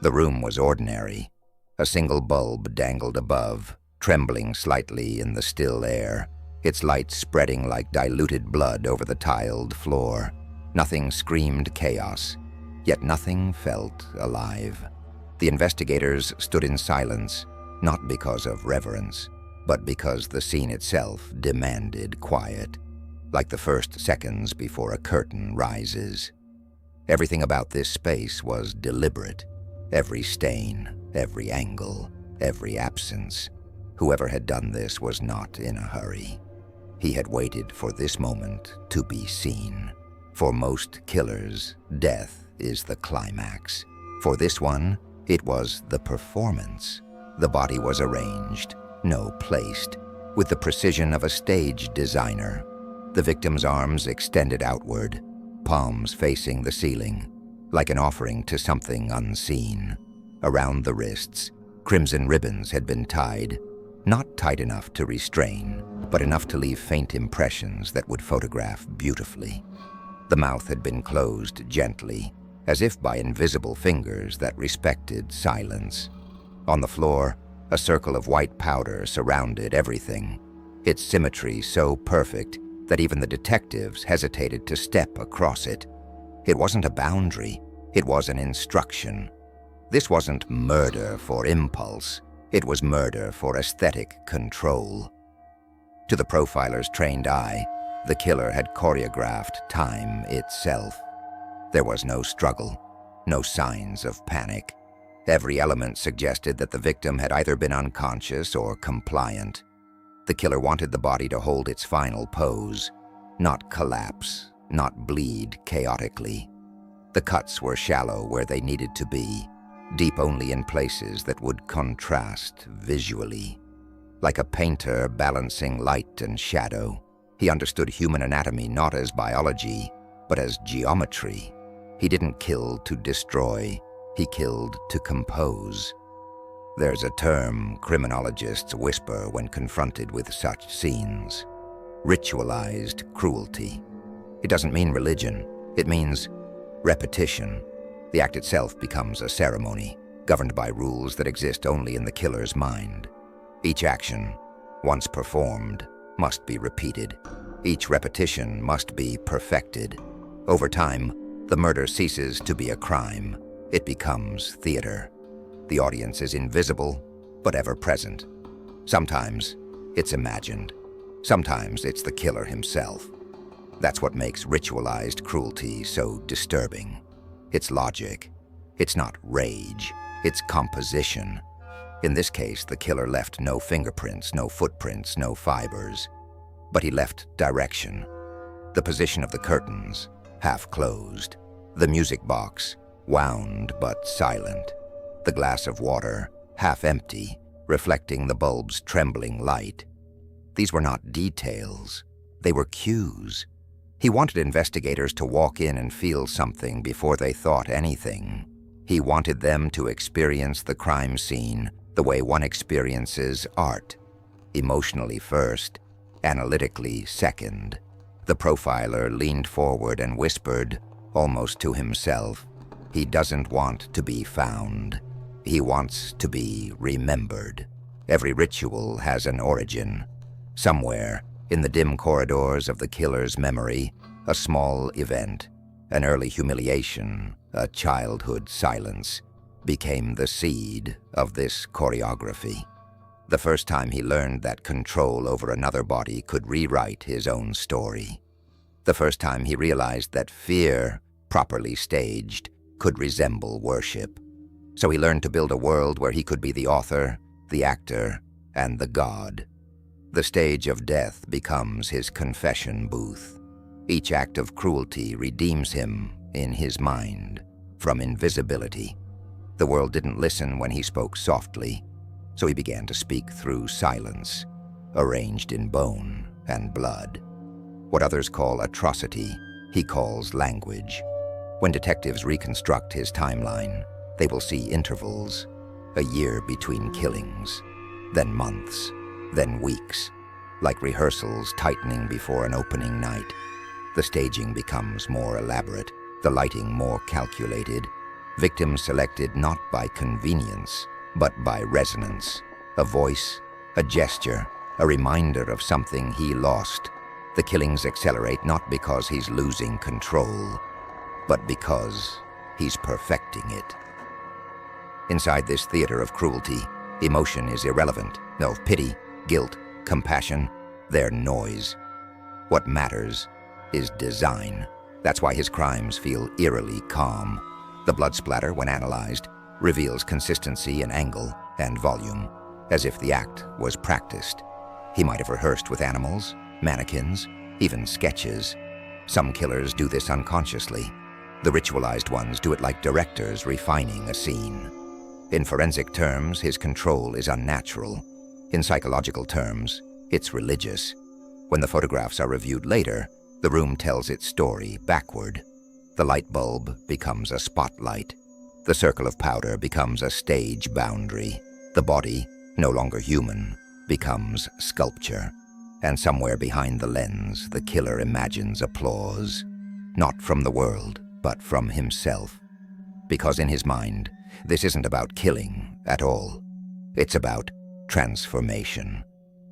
The room was ordinary. A single bulb dangled above, trembling slightly in the still air, its light spreading like diluted blood over the tiled floor. Nothing screamed chaos, yet nothing felt alive. The investigators stood in silence, not because of reverence, but because the scene itself demanded quiet, like the first seconds before a curtain rises. Everything about this space was deliberate. Every stain, every angle, every absence. Whoever had done this was not in a hurry. He had waited for this moment to be seen. For most killers, death is the climax. For this one, it was the performance. The body was arranged, placed, with the precision of a stage designer. The victim's arms extended outward, palms facing the ceiling, like an offering to something unseen. Around the wrists, crimson ribbons had been tied, not tight enough to restrain, but enough to leave faint impressions that would photograph beautifully. The mouth had been closed gently, as if by invisible fingers that respected silence. On the floor, a circle of white powder surrounded everything, its symmetry so perfect that even the detectives hesitated to step across it. It wasn't a boundary, it was an instruction. This wasn't murder for impulse, it was murder for aesthetic control. To the profiler's trained eye, the killer had choreographed time itself. There was no struggle, no signs of panic. Every element suggested that the victim had either been unconscious or compliant. The killer wanted the body to hold its final pose, not collapse, not bleed chaotically. The cuts were shallow where they needed to be, deep only in places that would contrast visually. Like a painter balancing light and shadow, he understood human anatomy not as biology, but as geometry. He didn't kill to destroy, he killed to compose. There's a term criminologists whisper when confronted with such scenes: ritualized cruelty. It doesn't mean religion, it means repetition. The act itself becomes a ceremony, governed by rules that exist only in the killer's mind. Each action, once performed, must be repeated. Each repetition must be perfected. Over time, the murder ceases to be a crime. It becomes theater. The audience is invisible, but ever present. Sometimes it's imagined. Sometimes it's the killer himself. That's what makes ritualized cruelty so disturbing. It's logic. It's not rage. It's composition. In this case, the killer left no fingerprints, no footprints, no fibers. But he left direction. The position of the curtains, half closed. The music box, wound but silent. The glass of water, half empty, reflecting the bulb's trembling light. These were not details. They were cues. He wanted investigators to walk in and feel something before they thought anything. He wanted them to experience the crime scene the way one experiences art. Emotionally first, analytically second. The profiler leaned forward and whispered, almost to himself, he doesn't want to be found. He wants to be remembered. Every ritual has an origin. Somewhere, in the dim corridors of the killer's memory, a small event, an early humiliation, a childhood silence, became the seed of this choreography. The first time he learned that control over another body could rewrite his own story. The first time he realized that fear, properly staged, could resemble worship. So he learned to build a world where he could be the author, the actor, and the god. The stage of death becomes his confession booth. Each act of cruelty redeems him, in his mind, from invisibility. The world didn't listen when he spoke softly, so he began to speak through silence, arranged in bone and blood. What others call atrocity, he calls language. When detectives reconstruct his timeline, they will see intervals, a year between killings, then months, then weeks, like rehearsals tightening before an opening night. The staging becomes more elaborate, the lighting more calculated, Victims selected not by convenience, but by resonance. A voice, a gesture, a reminder of something he lost. The killings accelerate not because he's losing control, but because he's perfecting it. Inside this theater of cruelty, emotion is irrelevant. No pity, guilt, compassion, they're noise. What matters is design. That's why his crimes feel eerily calm. The blood splatter, when analyzed, reveals consistency in angle and volume, as if the act was practiced. He might have rehearsed with animals, mannequins, even sketches. Some killers do this unconsciously. The ritualized ones do it like directors refining a scene. In forensic terms, his control is unnatural. In psychological terms, it's religious. When the photographs are reviewed later, the room tells its story backward. The light bulb becomes a spotlight. The circle of powder becomes a stage boundary. The body, no longer human, becomes sculpture. And somewhere behind the lens, the killer imagines applause. Not from the world, but from himself. Because in his mind, this isn't about killing at all. It's about transformation.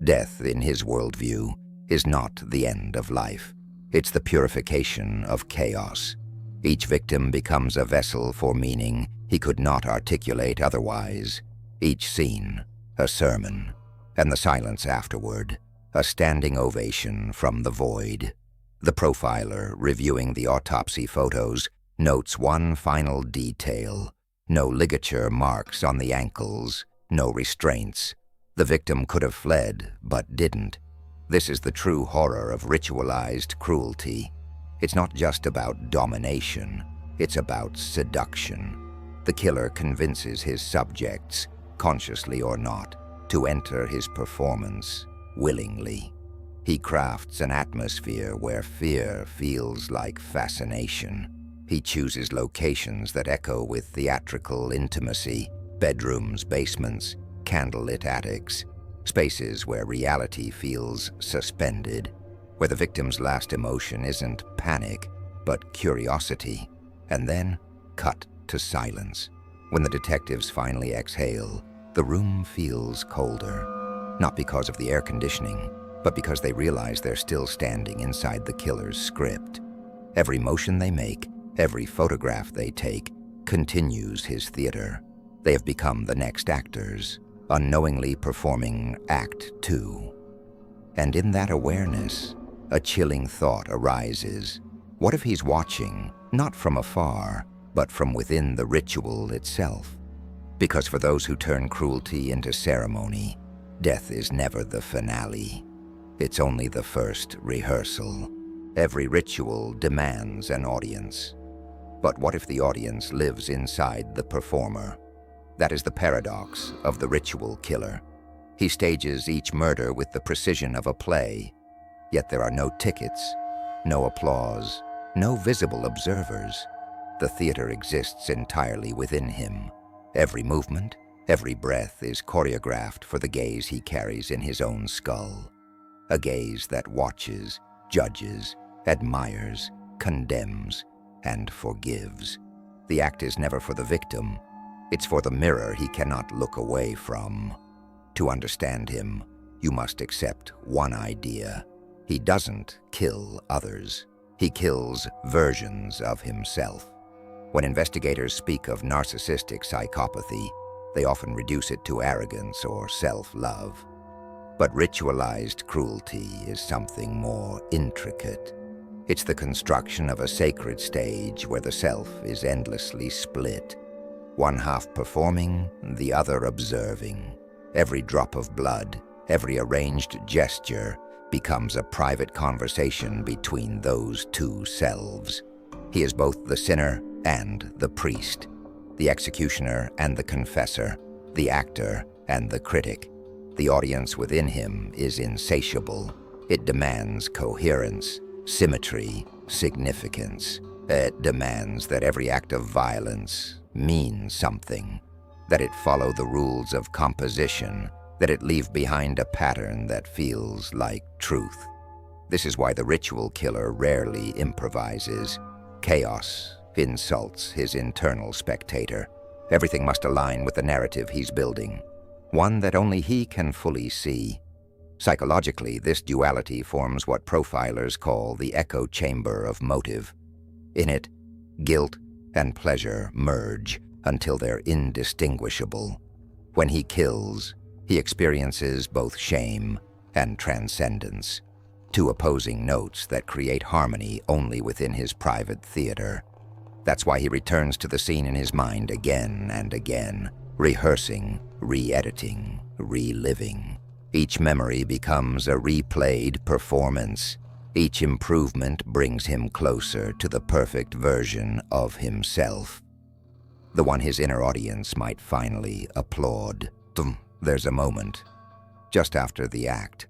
Death, in his worldview, is not the end of life. It's the purification of chaos. Each victim becomes a vessel for meaning he could not articulate otherwise. Each scene, a sermon, and the silence afterward, a standing ovation from the void. The profiler, reviewing the autopsy photos, notes one final detail. No ligature marks on the ankles, no restraints. The victim could have fled, but didn't. This is the true horror of ritualized cruelty. It's not just about domination, it's about seduction. The killer convinces his subjects, consciously or not, to enter his performance willingly. He crafts an atmosphere where fear feels like fascination. He chooses locations that echo with theatrical intimacy, bedrooms, basements, candlelit attics, spaces where reality feels suspended, where the victim's last emotion isn't panic, but curiosity, and then cut to silence. When the detectives finally exhale, the room feels colder, not because of the air conditioning, but because they realize they're still standing inside the killer's script. Every motion they make, every photograph they take, continues his theater. They have become the next actors, unknowingly performing Act 2. And in that awareness, a chilling thought arises. What if he's watching, not from afar, but from within the ritual itself? Because for those who turn cruelty into ceremony, death is never the finale. It's only the first rehearsal. Every ritual demands an audience. But what if the audience lives inside the performer? That is the paradox of the ritual killer. He stages each murder with the precision of a play, yet there are no tickets, no applause, no visible observers. The theater exists entirely within him. Every movement, every breath is choreographed for the gaze he carries in his own skull. A gaze that watches, judges, admires, condemns, and forgives. The act is never for the victim. It's for the mirror he cannot look away from. To understand him, you must accept one idea. He doesn't kill others. He kills versions of himself. When investigators speak of narcissistic psychopathy, they often reduce it to arrogance or self-love. But ritualized cruelty is something more intricate. It's the construction of a sacred stage where the self is endlessly split. One half performing, the other observing. Every drop of blood, every arranged gesture becomes a private conversation between those two selves. He is both the sinner and the priest, the executioner and the confessor, the actor and the critic. The audience within him is insatiable. It demands coherence, symmetry, significance. It demands that every act of violence means something, that it follow the rules of composition, that it leave behind a pattern that feels like truth. This is why the ritual killer rarely improvises. Chaos insults his internal spectator. Everything must align with the narrative he's building, one that only he can fully see. Psychologically, this duality forms what profilers call the echo chamber of motive. In it, guilt and pleasure merge until they're indistinguishable. When he kills, he experiences both shame and transcendence, two opposing notes that create harmony only within his private theater. That's why he returns to the scene in his mind again and again, rehearsing, re-editing, reliving. Each memory becomes a replayed performance. Each improvement brings him closer to the perfect version of himself, the one his inner audience might finally applaud. There's a moment, just after the act,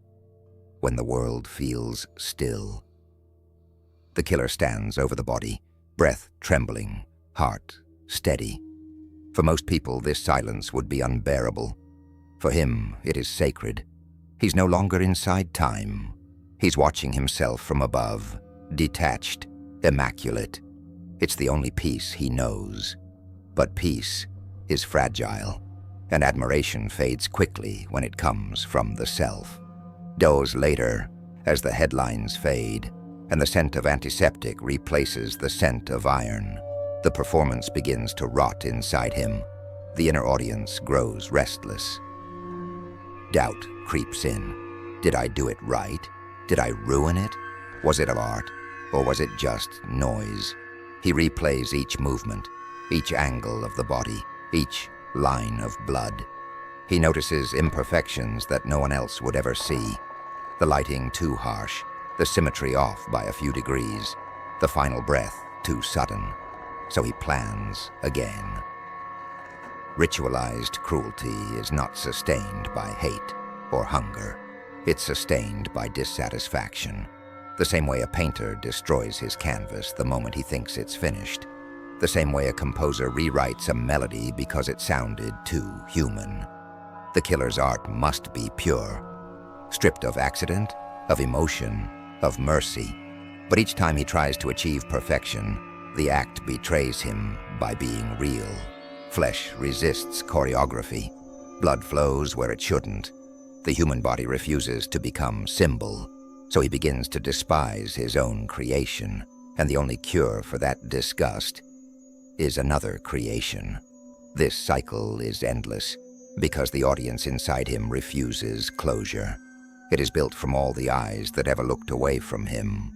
when the world feels still. The killer stands over the body, breath trembling, heart steady. For most people, this silence would be unbearable. For him, it is sacred. He's no longer inside time. He's watching himself from above, detached, immaculate. It's the only peace he knows. But peace is fragile, and admiration fades quickly when it comes from the self. Days later, as the headlines fade, and the scent of antiseptic replaces the scent of iron, the performance begins to rot inside him. The inner audience grows restless. Doubt creeps in. Did I do it right? Did I ruin it? Was it art, or was it just noise? He replays each movement, each angle of the body, each line of blood. He notices imperfections that no one else would ever see. The lighting too harsh, the symmetry off by a few degrees, the final breath too sudden. So he plans again. Ritualized cruelty is not sustained by hate or hunger. It's sustained by dissatisfaction. The same way a painter destroys his canvas the moment he thinks it's finished. The same way a composer rewrites a melody because it sounded too human. The killer's art must be pure, stripped of accident, of emotion, of mercy. But each time he tries to achieve perfection, the act betrays him by being real. Flesh resists choreography. Blood flows where it shouldn't. The human body refuses to become symbol, so he begins to despise his own creation, and the only cure for that disgust is another creation. This cycle is endless, because the audience inside him refuses closure. It is built from all the eyes that ever looked away from him.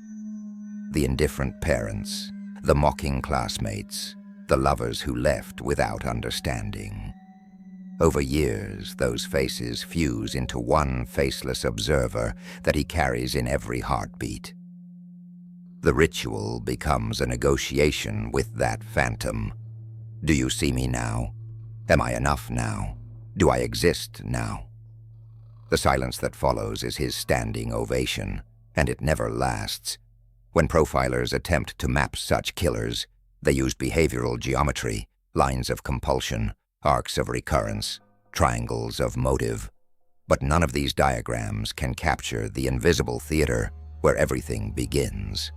The indifferent parents, the mocking classmates, the lovers who left without understanding. Over years, those faces fuse into one faceless observer that he carries in every heartbeat. The ritual becomes a negotiation with that phantom. Do you see me now? Am I enough now? Do I exist now? The silence that follows is his standing ovation, and it never lasts. When profilers attempt to map such killers, they use behavioral geometry, lines of compulsion, arcs of recurrence, triangles of motive. But none of these diagrams can capture the invisible theater where everything begins.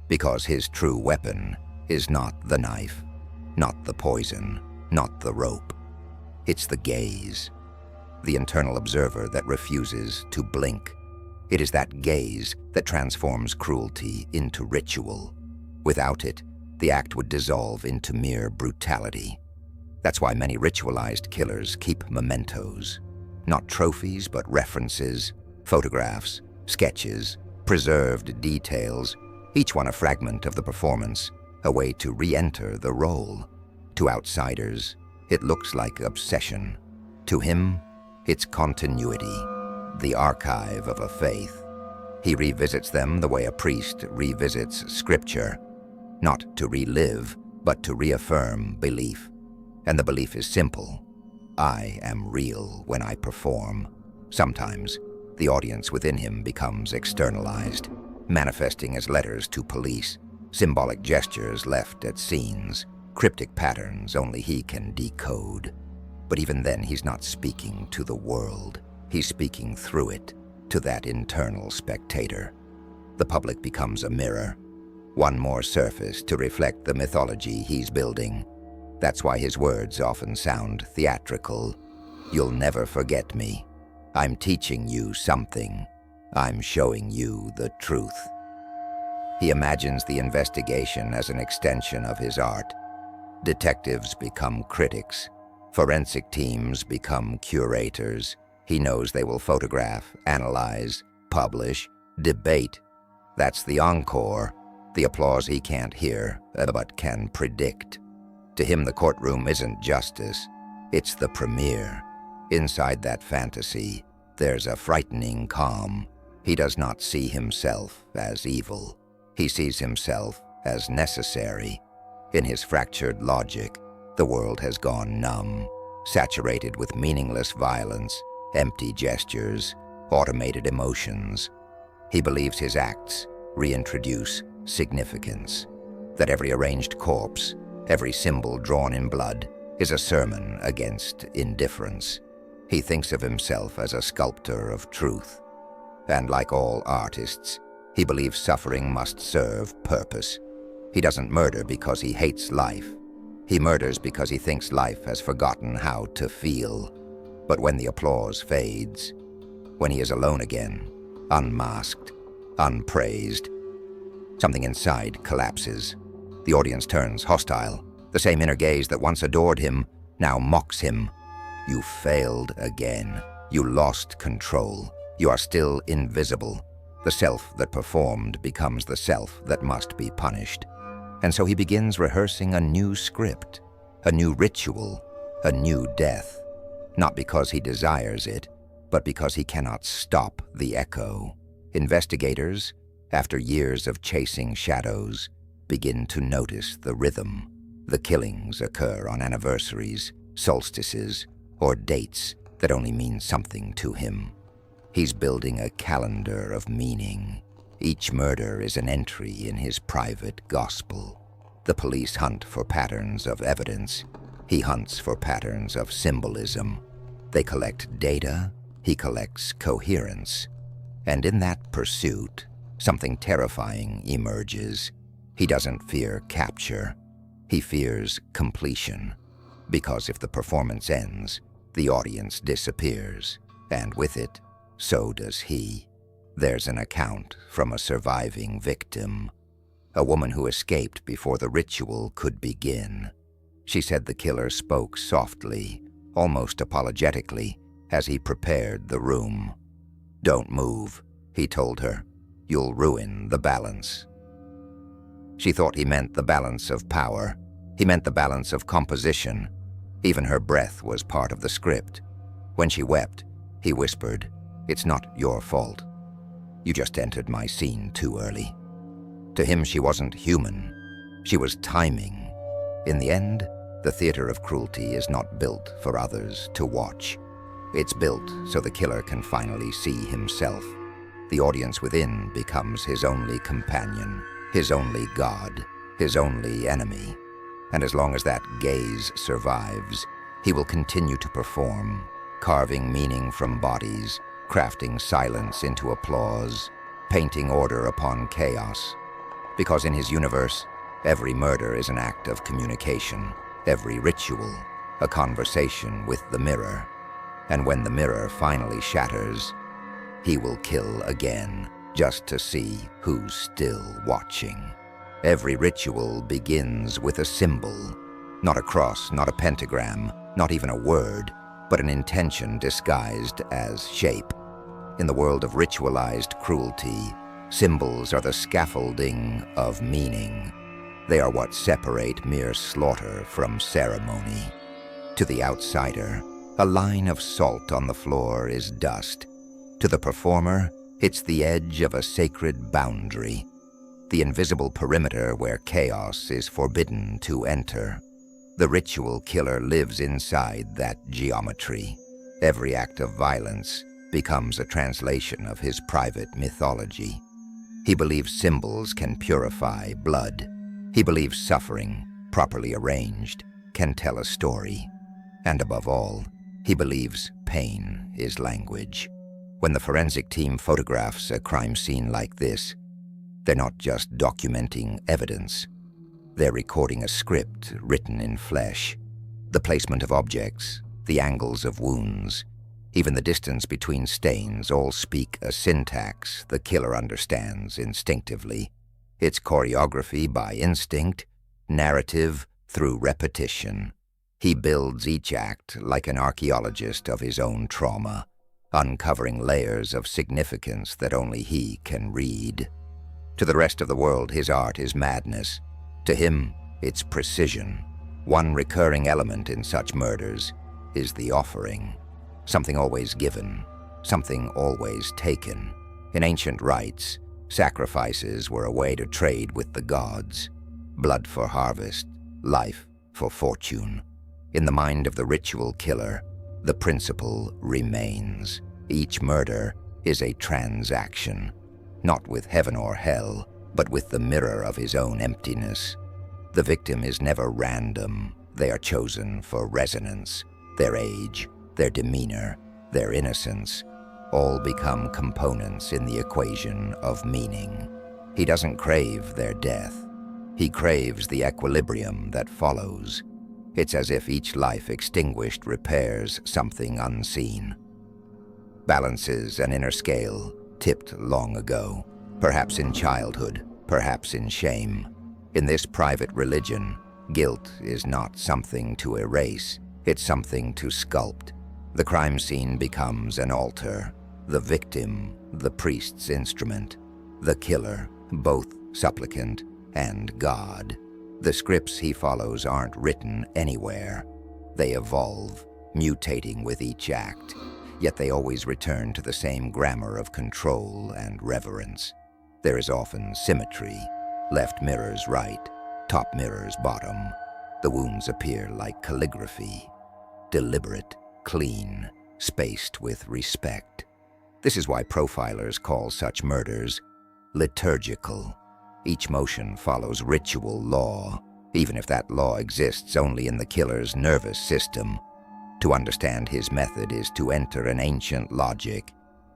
Because his true weapon is not the knife, not the poison, not the rope. It's the gaze, the internal observer that refuses to blink. It is that gaze that transforms cruelty into ritual. Without it, the act would dissolve into mere brutality. That's why many ritualized killers keep mementos. Not trophies, but references, photographs, sketches, preserved details, each one a fragment of the performance, a way to re-enter the role. To outsiders, it looks like obsession. To him, it's continuity, the archive of a faith. He revisits them the way a priest revisits scripture, not to relive, but to reaffirm belief. And the belief is simple. I am real when I perform. Sometimes, the audience within him becomes externalized, manifesting as letters to police, symbolic gestures left at scenes, cryptic patterns only he can decode. But even then, he's not speaking to the world. He's speaking through it, to that internal spectator. The public becomes a mirror. One more surface to reflect the mythology he's building. That's why his words often sound theatrical. You'll never forget me. I'm teaching you something. I'm showing you the truth. He imagines the investigation as an extension of his art. Detectives become critics. Forensic teams become curators. He knows they will photograph, analyze, publish, debate. That's the encore, the applause he can't hear, but can predict. To him, the courtroom isn't justice. It's the premiere. Inside that fantasy, there's a frightening calm. He does not see himself as evil. He sees himself as necessary. In his fractured logic, the world has gone numb, saturated with meaningless violence, empty gestures, automated emotions. He believes his acts reintroduce significance, that every arranged corpse, every symbol drawn in blood, is a sermon against indifference. He thinks of himself as a sculptor of truth. And like all artists, he believes suffering must serve purpose. He doesn't murder because he hates life. He murders because he thinks life has forgotten how to feel. But when the applause fades, when he is alone again, unmasked, unpraised, something inside collapses. The audience turns hostile. The same inner gaze that once adored him now mocks him. You failed again. You lost control. You are still invisible. The self that performed becomes the self that must be punished. And so he begins rehearsing a new script, a new ritual, a new death. Not because he desires it, but because he cannot stop the echo. Investigators, after years of chasing shadows, begin to notice the rhythm. The killings occur on anniversaries, solstices, or dates that only mean something to him. He's building a calendar of meaning. Each murder is an entry in his private gospel. The police hunt for patterns of evidence. He hunts for patterns of symbolism. They collect data. He collects coherence. And in that pursuit, something terrifying emerges. He doesn't fear capture. He fears completion. Because if the performance ends, the audience disappears. And with it, so does he. There's an account from a surviving victim, a woman who escaped before the ritual could begin. She said the killer spoke softly, almost apologetically, as he prepared the room. "Don't move," he told her. "You'll ruin the balance." She thought he meant the balance of power. He meant the balance of composition. Even her breath was part of the script. When she wept, he whispered, "It's not your fault. You just entered my scene too early." To him, she wasn't human. She was timing. In the end, the theater of cruelty is not built for others to watch. It's built so the killer can finally see himself. The audience within becomes his only companion, his only god, his only enemy. And as long as that gaze survives, he will continue to perform, carving meaning from bodies, crafting silence into applause, painting order upon chaos. Because in his universe, every murder is an act of communication, every ritual, a conversation with the mirror. And when the mirror finally shatters, he will kill again, just to see who's still watching. Every ritual begins with a symbol, not a cross, not a pentagram, not even a word, but an intention disguised as shape. In the world of ritualized cruelty, symbols are the scaffolding of meaning. They are what separate mere slaughter from ceremony. To the outsider, a line of salt on the floor is dust. To the performer, it's the edge of a sacred boundary, the invisible perimeter where chaos is forbidden to enter. The ritual killer lives inside that geometry. Every act of violence becomes a translation of his private mythology. He believes symbols can purify blood. He believes suffering, properly arranged, can tell a story. And above all, he believes pain is language. When the forensic team photographs a crime scene like this, They're not just documenting evidence. They're recording a script written in flesh. The placement of objects, the angles of wounds, even the distance between stains all speak a syntax the killer understands instinctively. It's choreography by instinct, narrative through repetition. He builds each act like an archaeologist of his own trauma, uncovering layers of significance that only he can read. To the rest of the world, his art is madness. To him, it's precision. One recurring element in such murders is the offering. Something always given, something always taken. In ancient rites, sacrifices were a way to trade with the gods. Blood for harvest, life for fortune. In the mind of the ritual killer, the principle remains. Each murder is a transaction, not with heaven or hell, but with the mirror of his own emptiness. The victim is never random. They are chosen for resonance. Their age, their demeanor, their innocence, all become components in the equation of meaning. He doesn't crave their death. He craves the equilibrium that follows. It's as if each life extinguished repairs something unseen. Balances an inner scale tipped long ago, perhaps in childhood, perhaps in shame. In this private religion, guilt is not something to erase, it's something to sculpt. The crime scene becomes an altar, the victim, the priest's instrument, the killer, both supplicant and God. The scripts he follows aren't written anywhere. They evolve, mutating with each act, yet they always return to the same grammar of control and reverence. There is often symmetry. Left mirrors right, top mirrors bottom. The wounds appear like calligraphy. Deliberate, clean, spaced with respect. This is why profilers call such murders liturgical. Each motion follows ritual law, even if that law exists only in the killer's nervous system. To understand his method is to enter an ancient logic.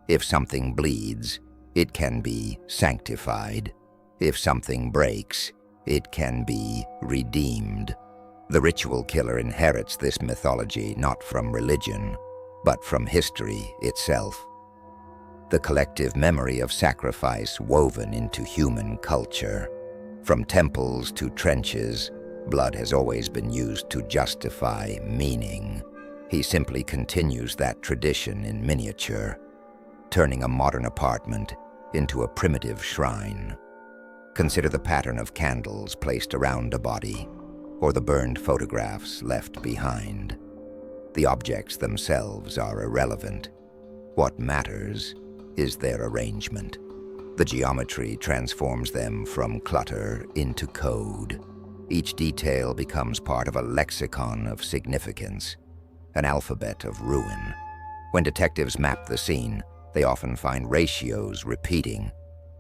If something bleeds, it can be sanctified. If something breaks, it can be redeemed. The ritual killer inherits this mythology not from religion, but from history itself. The collective memory of sacrifice woven into human culture. From temples to trenches, blood has always been used to justify meaning. He simply continues that tradition in miniature, turning a modern apartment into a primitive shrine. Consider the pattern of candles placed around a body, or the burned photographs left behind. The objects themselves are irrelevant. What matters is their arrangement. The geometry transforms them from clutter into code. Each detail becomes part of a lexicon of significance, an alphabet of ruin. When detectives map the scene, they often find ratios repeating,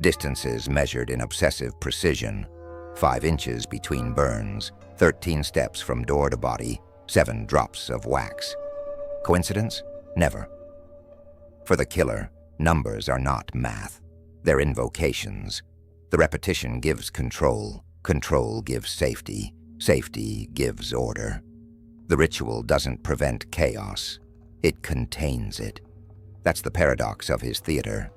distances measured in obsessive precision, 5 inches between burns, 13 steps from door to body, 7 drops of wax. Coincidence? Never. For the killer, numbers are not math. They're invocations. The repetition gives control. Control gives safety. Safety gives order. The ritual doesn't prevent chaos. It contains it. That's the paradox of his theater.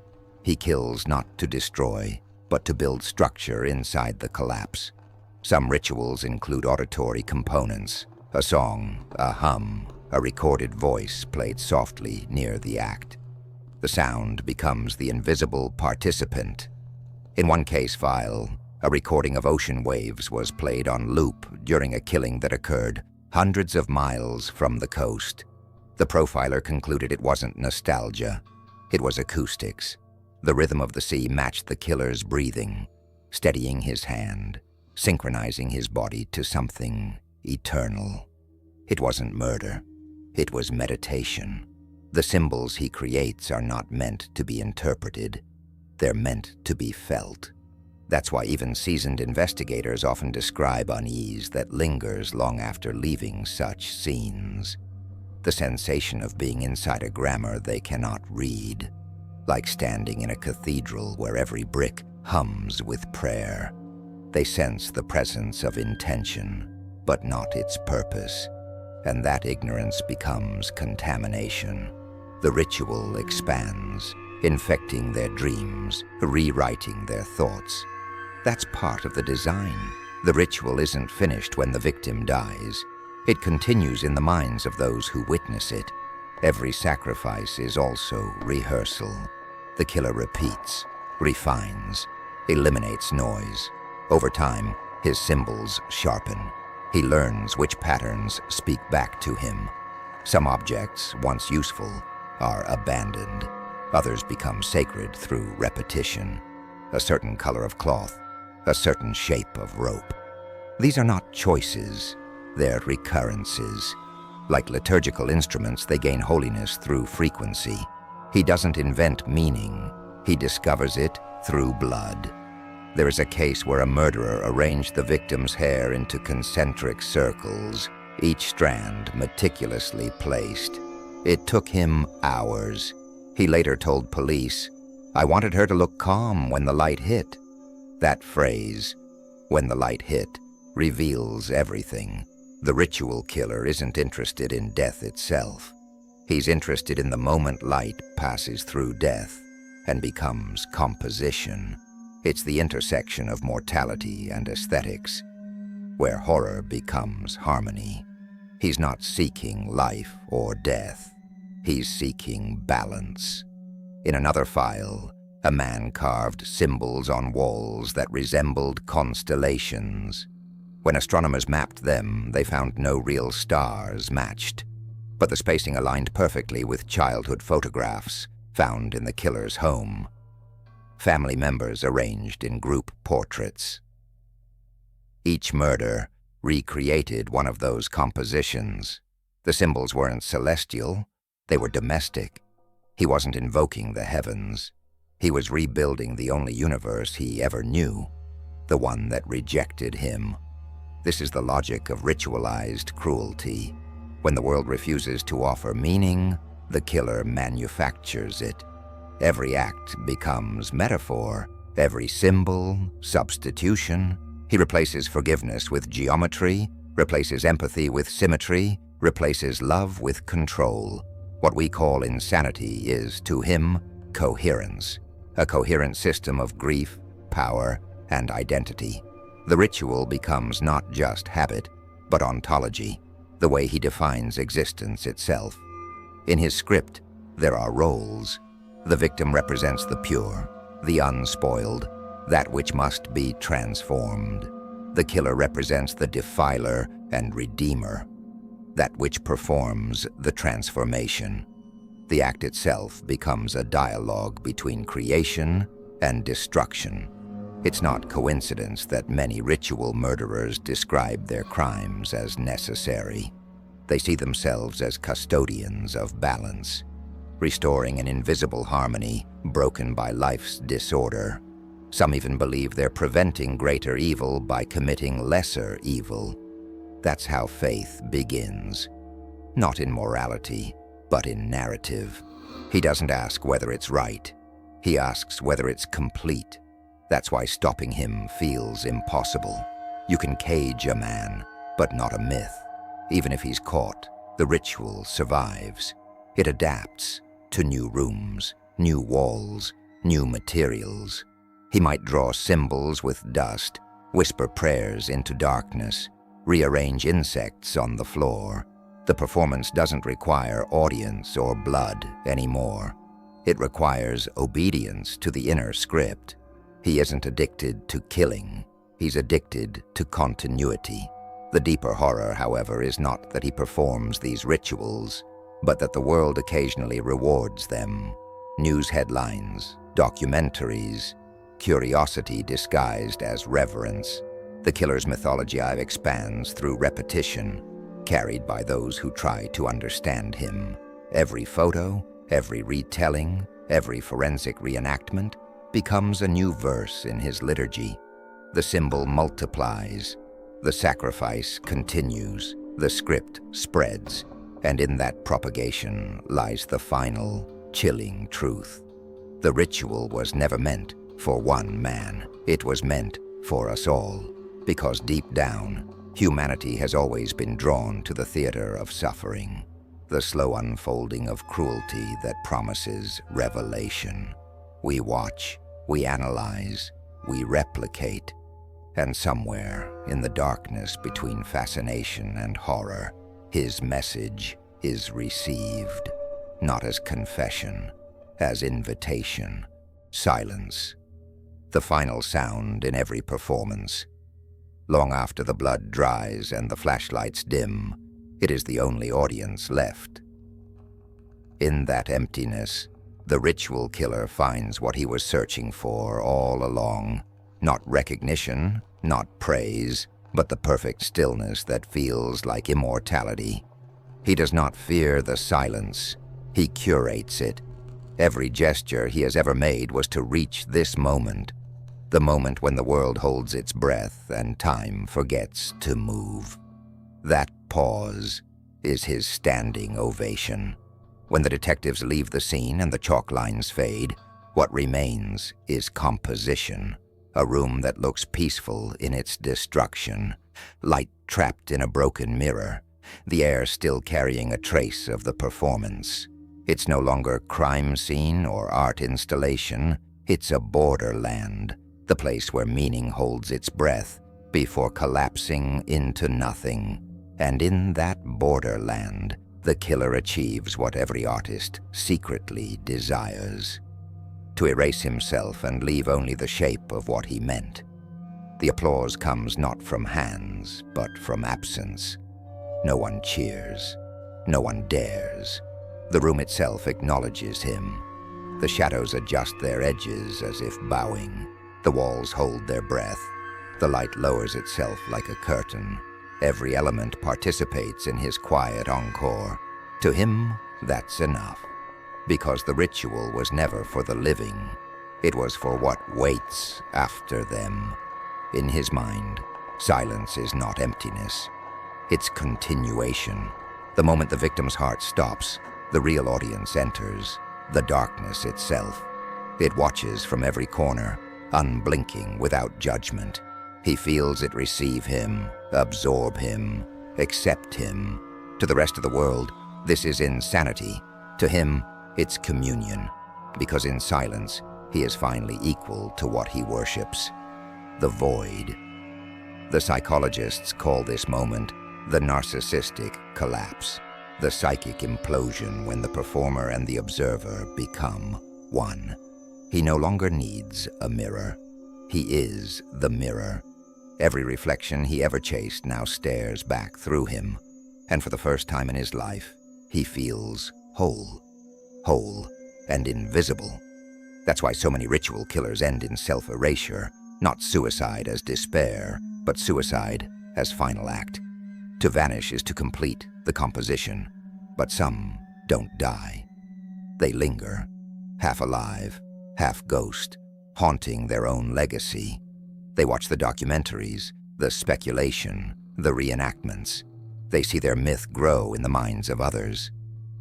He kills not to destroy, but to build structure inside the collapse. Some rituals include auditory components, a song, a hum, a recorded voice played softly near the act. The sound becomes the invisible participant. In one case file, a recording of ocean waves was played on loop during a killing that occurred hundreds of miles from the coast. The profiler concluded it wasn't nostalgia, it was acoustics. The rhythm of the sea matched the killer's breathing, steadying his hand, synchronizing his body to something eternal. It wasn't murder, it was meditation. The symbols he creates are not meant to be interpreted, they're meant to be felt. That's why even seasoned investigators often describe unease that lingers long after leaving such scenes. The sensation of being inside a grammar they cannot read, like standing in a cathedral where every brick hums with prayer. They sense the presence of intention, but not its purpose, and that ignorance becomes contamination. The ritual expands, infecting their dreams, rewriting their thoughts. That's part of the design. The ritual isn't finished when the victim dies. It continues in the minds of those who witness it. Every sacrifice is also rehearsal. The killer repeats, refines, eliminates noise. Over time, his symbols sharpen. He learns which patterns speak back to him. Some objects, once useful, are abandoned. Others become sacred through repetition. A certain color of cloth, a certain shape of rope. These are not choices, they're recurrences. Like liturgical instruments, they gain holiness through frequency. He doesn't invent meaning, he discovers it through blood. There is a case where a murderer arranged the victim's hair into concentric circles, each strand meticulously placed. It took him hours. He later told police, "I wanted her to look calm when the light hit." That phrase, "when the light hit," reveals everything. The ritual killer isn't interested in death itself. He's interested in the moment light passes through death and becomes composition. It's the intersection of mortality and aesthetics, where horror becomes harmony. He's not seeking life or death. He's seeking balance. In another file, a man carved symbols on walls that resembled constellations. When astronomers mapped them, they found no real stars matched, but the spacing aligned perfectly with childhood photographs found in the killer's home. Family members arranged in group portraits. Each murder recreated one of those compositions. The symbols weren't celestial, they were domestic. He wasn't invoking the heavens. He was rebuilding the only universe he ever knew, the one that rejected him. This is the logic of ritualized cruelty. When the world refuses to offer meaning, the killer manufactures it. Every act becomes metaphor, every symbol, substitution. He replaces forgiveness with geometry, replaces empathy with symmetry, replaces love with control. What we call insanity is, to him, coherence, a coherent system of grief, power, and identity. The ritual becomes not just habit, but ontology, the way he defines existence itself. In his script, there are roles. The victim represents the pure, the unspoiled, that which must be transformed. The killer represents the defiler and redeemer, that which performs the transformation. The act itself becomes a dialogue between creation and destruction. It's not coincidence that many ritual murderers describe their crimes as necessary. They see themselves as custodians of balance, restoring an invisible harmony broken by life's disorder. Some even believe they're preventing greater evil by committing lesser evil. That's how faith begins. Not in morality, but in narrative. He doesn't ask whether it's right. He asks whether it's complete. That's why stopping him feels impossible. You can cage a man, but not a myth. Even if he's caught, the ritual survives. It adapts to new rooms, new walls, new materials. He might draw symbols with dust, whisper prayers into darkness, rearrange insects on the floor. The performance doesn't require audience or blood anymore. It requires obedience to the inner script. He isn't addicted to killing. He's addicted to continuity. The deeper horror, however, is not that he performs these rituals, but that the world occasionally rewards them. News headlines, documentaries, curiosity disguised as reverence. The killer's mythology expands through repetition, carried by those who try to understand him. Every photo, every retelling, every forensic reenactment becomes a new verse in his liturgy. The symbol multiplies, the sacrifice continues, the script spreads, and in that propagation lies the final, chilling truth. The ritual was never meant for one man. It was meant for us all, because deep down, humanity has always been drawn to the theater of suffering, the slow unfolding of cruelty that promises revelation. We watch, we analyze, we replicate, and somewhere in the darkness between fascination and horror, his message is received, not as confession, as invitation, silence, the final sound in every performance. Long after the blood dries and the flashlights dim, it is the only audience left. In that emptiness, the ritual killer finds what he was searching for all along. Not recognition, not praise, but the perfect stillness that feels like immortality. He does not fear the silence. He curates it. Every gesture he has ever made was to reach this moment, the moment when the world holds its breath and time forgets to move. That pause is his standing ovation. When the detectives leave the scene and the chalk lines fade, what remains is composition, a room that looks peaceful in its destruction, light trapped in a broken mirror, the air still carrying a trace of the performance. It's no longer crime scene or art installation, it's a borderland, the place where meaning holds its breath before collapsing into nothing. And in that borderland, the killer achieves what every artist secretly desires: to erase himself and leave only the shape of what he meant. The applause comes not from hands, but from absence. No one cheers. No one dares. The room itself acknowledges him. The shadows adjust their edges as if bowing. The walls hold their breath. The light lowers itself like a curtain. Every element participates in his quiet encore. To him, that's enough. Because the ritual was never for the living. It was for what waits after them. In his mind, silence is not emptiness. It's continuation. The moment the victim's heart stops, the real audience enters, the darkness itself. It watches from every corner, unblinking, without judgment. He feels it receive him, absorb him, accept him. To the rest of the world, this is insanity. To him, it's communion, because in silence, he is finally equal to what he worships: the void. The psychologists call this moment the narcissistic collapse, the psychic implosion when the performer and the observer become one. He no longer needs a mirror. He is the mirror. Every reflection he ever chased now stares back through him, and for the first time in his life, he feels whole and invisible. That's why so many ritual killers end in self-erasure, not suicide as despair, but suicide as final act. To vanish is to complete the composition, but some don't die. They linger, half alive, half ghost, haunting their own legacy. They watch the documentaries, the speculation, the reenactments. They see their myth grow in the minds of others.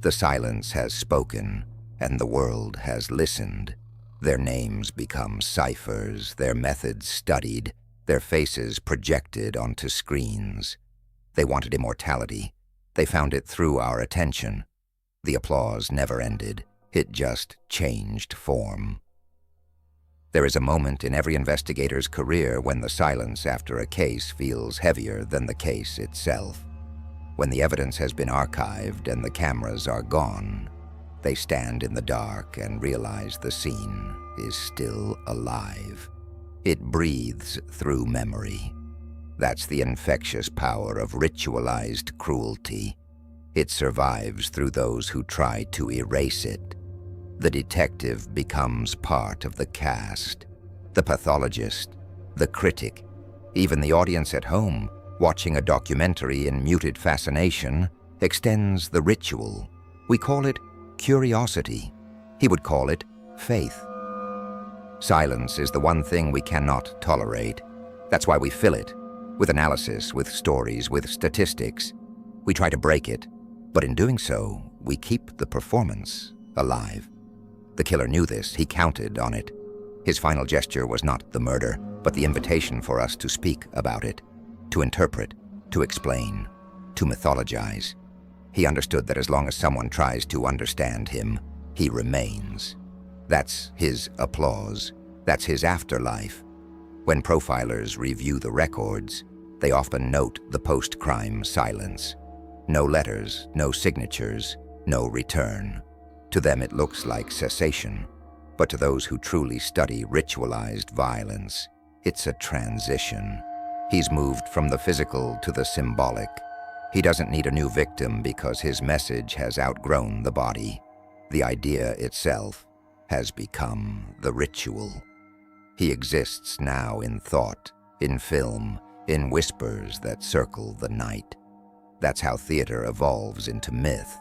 The silence has spoken, and the world has listened. Their names become ciphers, their methods studied, their faces projected onto screens. They wanted immortality. They found it through our attention. The applause never ended. It just changed form. There is a moment in every investigator's career when the silence after a case feels heavier than the case itself. When the evidence has been archived and the cameras are gone, they stand in the dark and realize the scene is still alive. It breathes through memory. That's the infectious power of ritualized cruelty. It survives through those who try to erase it. The detective becomes part of the cast, the pathologist, the critic, even the audience at home, watching a documentary in muted fascination, extends the ritual. We call it curiosity. He would call it faith. Silence is the one thing we cannot tolerate. That's why we fill it, with analysis, with stories, with statistics. We try to break it, but in doing so, we keep the performance alive. The killer knew this. He counted on it. His final gesture was not the murder, but the invitation for us to speak about it, to interpret, to explain, to mythologize. He understood that as long as someone tries to understand him, he remains. That's his applause. That's his afterlife. When profilers review the records, they often note the post-crime silence. No letters, no signatures, no return. To them it looks like cessation, but to those who truly study ritualized violence, it's a transition. He's moved from the physical to the symbolic. He doesn't need a new victim because his message has outgrown the body. The idea itself has become the ritual. He exists now in thought, in film, in whispers that circle the night. That's how theater evolves into myth.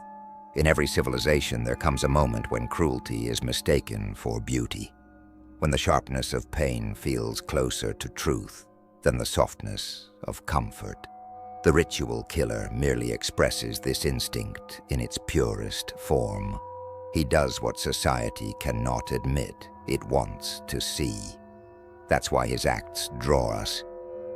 In every civilization, there comes a moment when cruelty is mistaken for beauty, when the sharpness of pain feels closer to truth than the softness of comfort. The ritual killer merely expresses this instinct in its purest form. He does what society cannot admit it wants to see. That's why his acts draw us,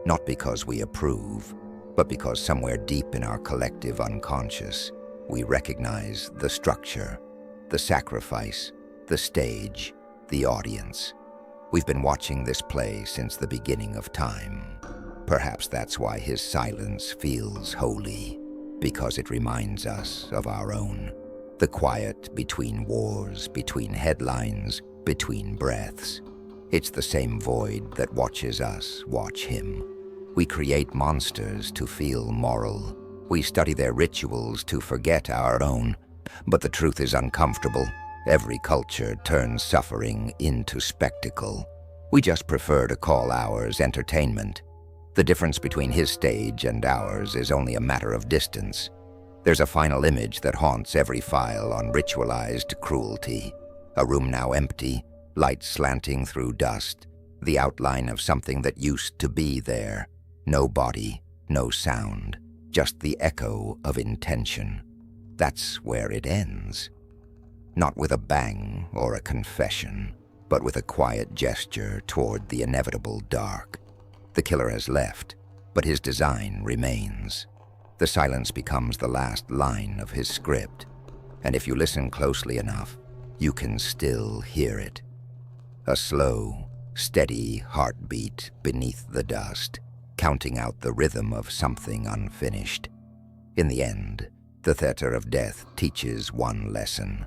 not because we approve, but because somewhere deep in our collective unconscious, we recognize the structure, the sacrifice, the stage, the audience. We've been watching this play since the beginning of time. Perhaps that's why his silence feels holy, because it reminds us of our own. The quiet between wars, between headlines, between breaths. It's the same void that watches us watch him. We create monsters to feel moral. We study their rituals to forget our own. But the truth is uncomfortable. Every culture turns suffering into spectacle. We just prefer to call ours entertainment. The difference between his stage and ours is only a matter of distance. There's a final image that haunts every file on ritualized cruelty. A room now empty, light slanting through dust, the outline of something that used to be there. No body, no sound, just the echo of intention. That's where it ends. Not with a bang or a confession, but with a quiet gesture toward the inevitable dark. The killer has left, but his design remains. The silence becomes the last line of his script, and if you listen closely enough, you can still hear it. A slow, steady heartbeat beneath the dust, counting out the rhythm of something unfinished. In the end, the theater of death teaches one lesson,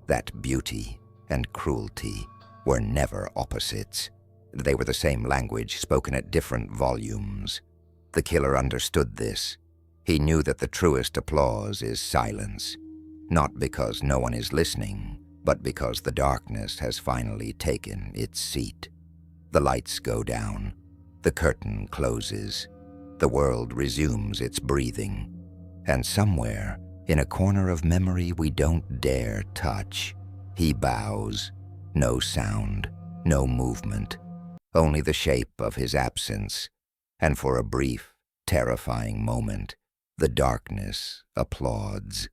that beauty and cruelty were never opposites. They were the same language spoken at different volumes. The killer understood this. He knew that the truest applause is silence, not because no one is listening, but because the darkness has finally taken its seat. The lights go down. The curtain closes. The world resumes its breathing. And somewhere, in a corner of memory we don't dare touch, he bows. No sound, no movement, only the shape of his absence. And for a brief, terrifying moment, the darkness applauds.